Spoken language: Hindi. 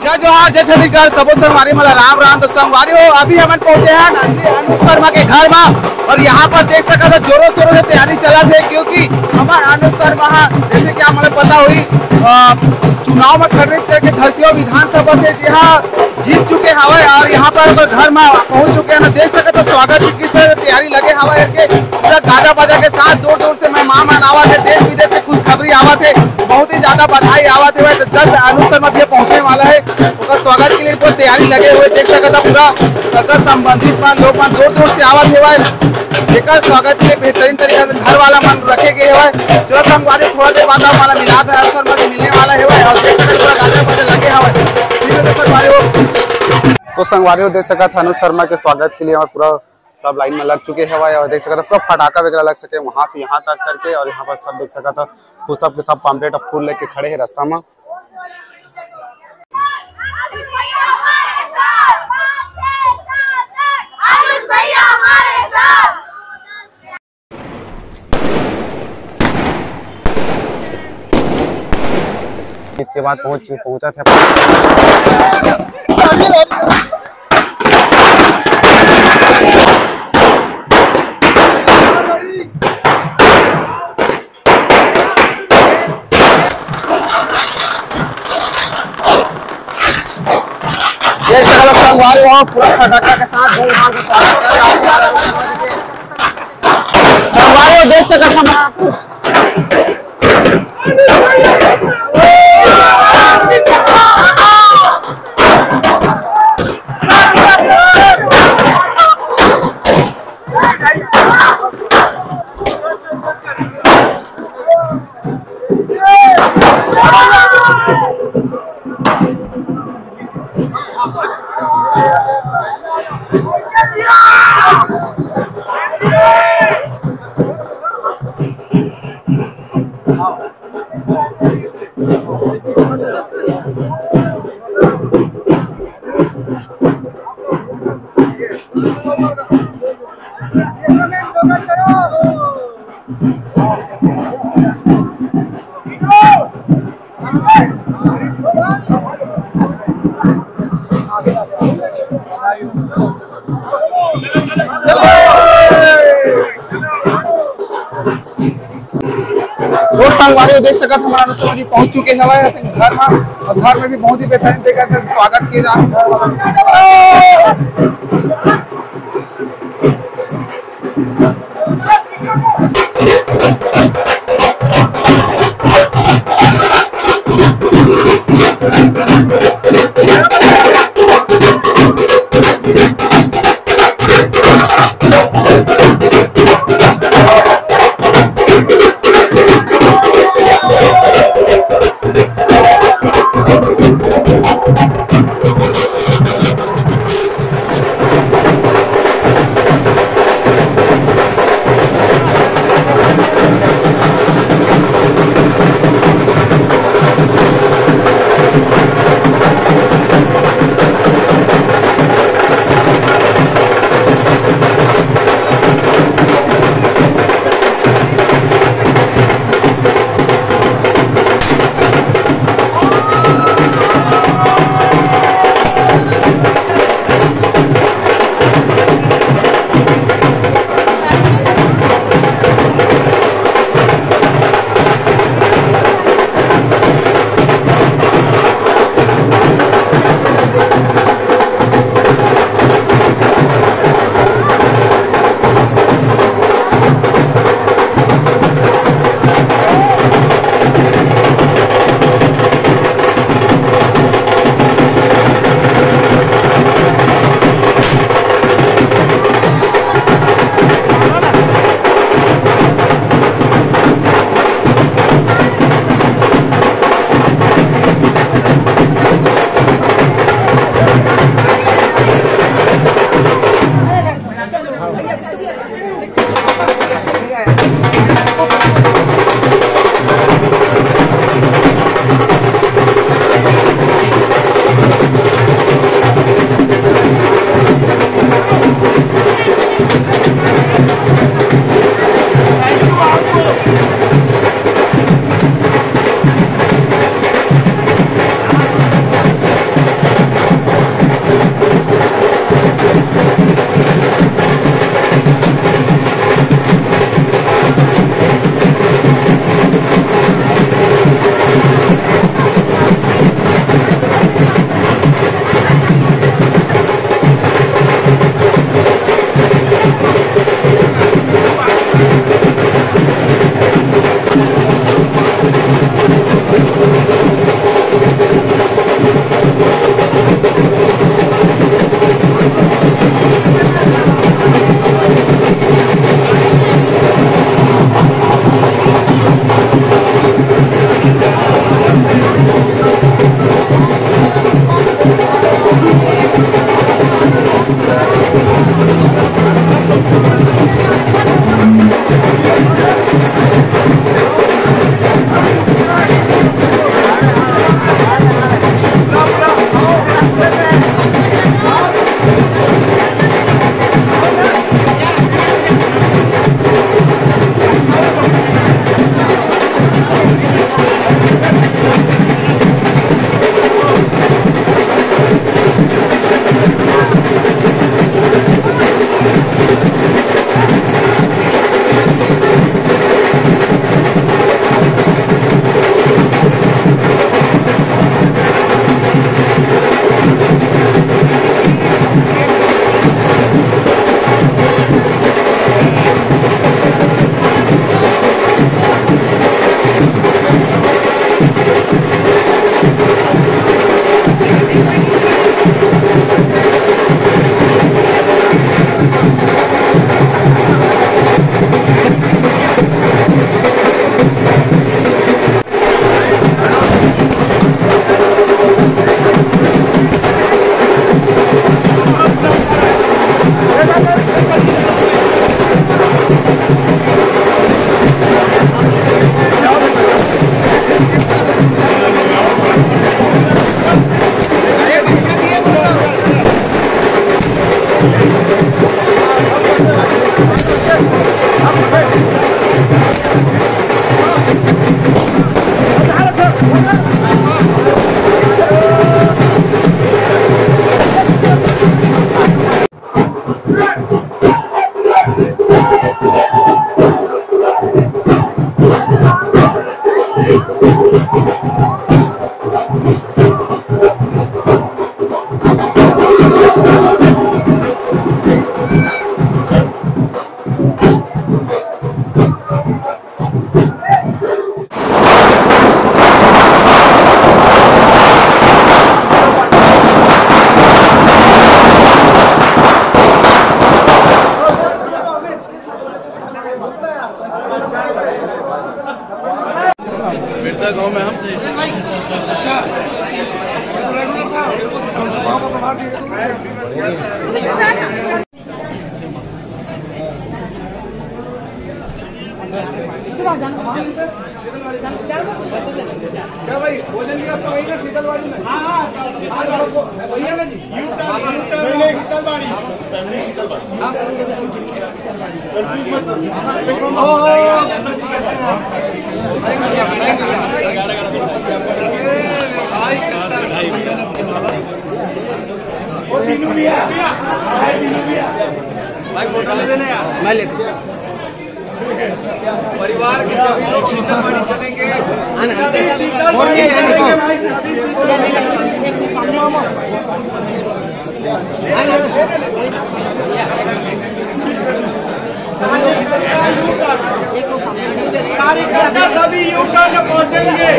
जय जोहार जय छत्तीसगढ़ सबो संगवारी मला राम राम। तो संगवारी हो अभी हम पहुंचे हैं अनुज शर्मा के घर में और यहाँ पर देख सकते हैं जोरों शोरों से तैयारी चला थे, क्योंकि हमारे अनुज शर्मा जैसे कि हमें पता हुई चुनाव में खरीद करके धरसिया विधानसभा से जहाँ जीत चुके हवे और यहाँ पर घर में पहुंच चुके हैं। देख सकते तो स्वागत की किस तरह तैयारी लगे हवा के पूरा गाजा बाजा के साथ दूर दूर से मेहमान आवा थे, देश विदेश से खुशखबरी आवा थे, बहुत ही ज्यादा बधाई आवा थे। तो जल्द अनुज शर्मा भी पहुंचने वाला है, स्वागत के लिए पूरी तैयारी लगे हुए देख सकते पूरा सकर संबंधित लोग दूर दूर से आवा थे। जेकर स्वागत के लिए बेहतरीन तरीके से घर वाला मन रखे गए है। जो संगवारी थोड़ा देर बाद वाला मिला था अनुज शर्मा से मिलने वाला है और देख सकते पूरा गाजा बाजा लगे हवे। ठीक है संगवारी हो तो संगवारी हो देख सकते अनुज शर्मा के स्वागत के लिए पूरा सब लाइन में लग चुके हैं और देख सकते पूरा पटाखा वगैरह लग सके वहां से यहाँ तक करके, और यहाँ पर सब देख सकता वो सब के सब पंपलेट और फूल लेके खड़े हैं रास्ता में। इसके बाद पहुंचा था संगवारी वहाँ पूरा पटाखा के साथ धूमधाम से स्वागत कर रहे हैं। संगवारी देख सकते हमारा कुछ देख सकते हमारा अनुज शर्मा जी पहुंच चुके हैं घर में और घर में भी बहुत ही बेहतरीन तरीके से स्वागत किए जा गाँव में हम अच्छा क्या भाई भोजन की व्यवस्था वही ना शीतलवाड़ी में? हाँ वही है ना जी। भाई फोटो ले देना यार। मैं लेता हूँ। परिवार के सभी लोग शीतलवाड़ी चलेंगे। कार्यकर्ता सभी यू-टर्न पहुंचेंगे।